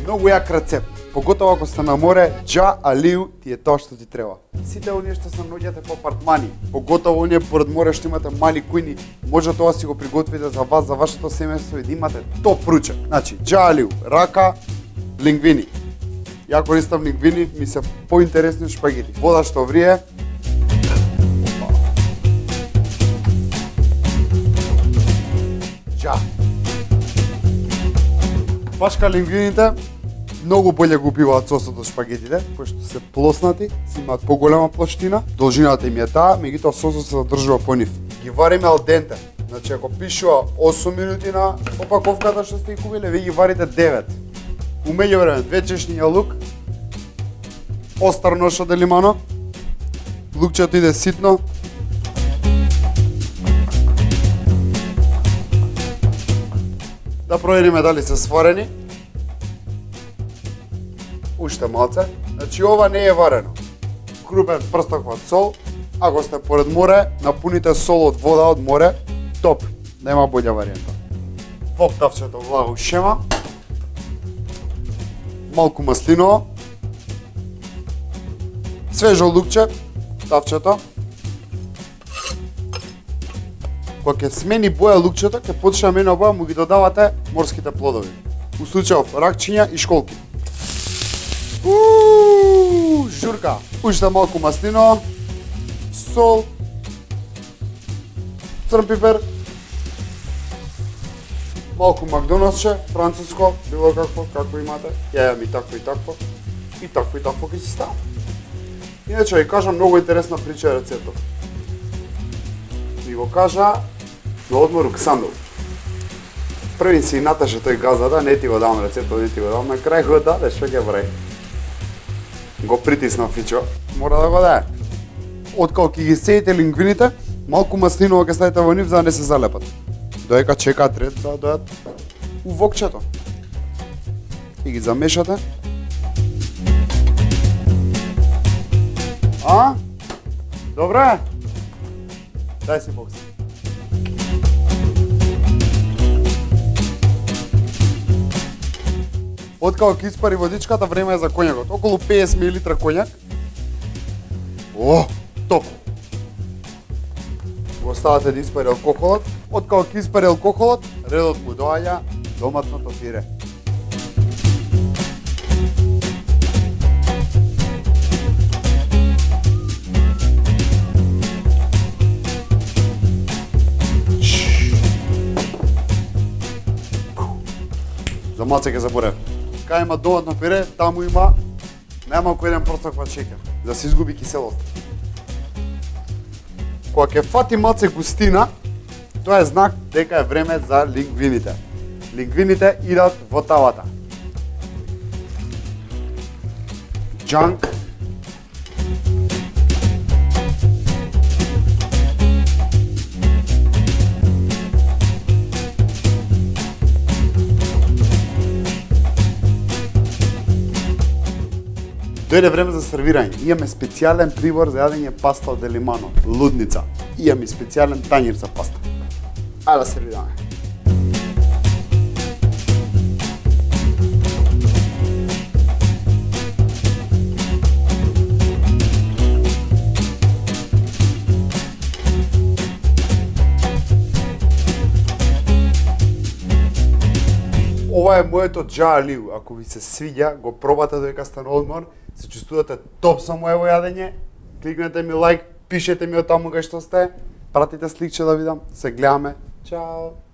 Многу јак рецепт. Поготово ако сте на море, џа алиу ти е тоа што ти треба. Сите оние што се наоѓате по апартмани, поготово оние поред море што имате мали кујни, може тоа си го приготвите за вас, за вашето семејство и да имате топ ручек. Значи, џа алиу, рака, лингвини. Ја користам лингвини, ми се поинтересни шпагети. Вода што врие. Џа. Пашка лингвините многу боле го пиваат сосот од шпагетите, пошто се плоснати, си имаат поголема плоштина, должината им е таа, меѓутоа сосот се задржува по нив. Ги вариме ал денте. Значи ако пишува 8 минути на опаковката што сте ги купиле, ви ги варите 9. У меѓувреме 2 чешни јалук, остар нож од лимано, лукчето иде ситно. Да провериме дали се сварени. Уште малце. Значи ова не е варено. Крупен прстокват сол. Ако сте поред море, напуните сол од вода од море. Топ. Нема боља варијанта. Во тавчето влага ушема. Малку маслиново. Свежо лукче. Тавчето. Кога ќе смени боја лукчето, ќе почне мена боја, му ги додавате морските плодови. У случајов ракчиња и школки. Журка. Уште малку маслино, сол, црн пипер, малку макдоналдсче, француско, било какво имате. Ја јам и такво. И такво ќе си става. Иначе ви кажам многу интересна прича рецептот. Ми го кажа на одмор Ксандов. Први си наташе тој газата, не ти го дам рецептот, не ти го дам, на крај го даде, што ќе прави? Го притисна Фичо, мора да го даде. Откако ќе ги сеете лингвините, малку маслиново ќе ставите во нив за да не се залепат. Доека чекаат ред за да дојат у вокчето. И ги замешате. А? Добре? Дај си бокс. Откако ќе испари водичката, време е за коњакот. Околу 50 мл коњак. О, топ! Го оставате да испари алкохолот. Откако ќе испари алкохолот, редот му доаѓа доматното пире. За малце ќе заборев. Кај има доматно пире, таму има најмалку еден прстокват шеќер, да се изгуби киселост. Кога ќе фати малце густина, тоа е знак дека е време за лингвините. Лингвините идат во тавата. Джанк. Дојде време за сервирање. Имаме специјален прибор за јадење паста од лимано, лудница. Имаме специјален тањер за паста. Ајде да сервираме. Ова е моето џа алиу. Ако ви се свиѓа, го пробате додека сте на одмор, се чувствувате топ со моево јадење, кликнете ми лайк, пишете ми од таму кај што сте, пратите сликче да видам, се гледаме. Чао!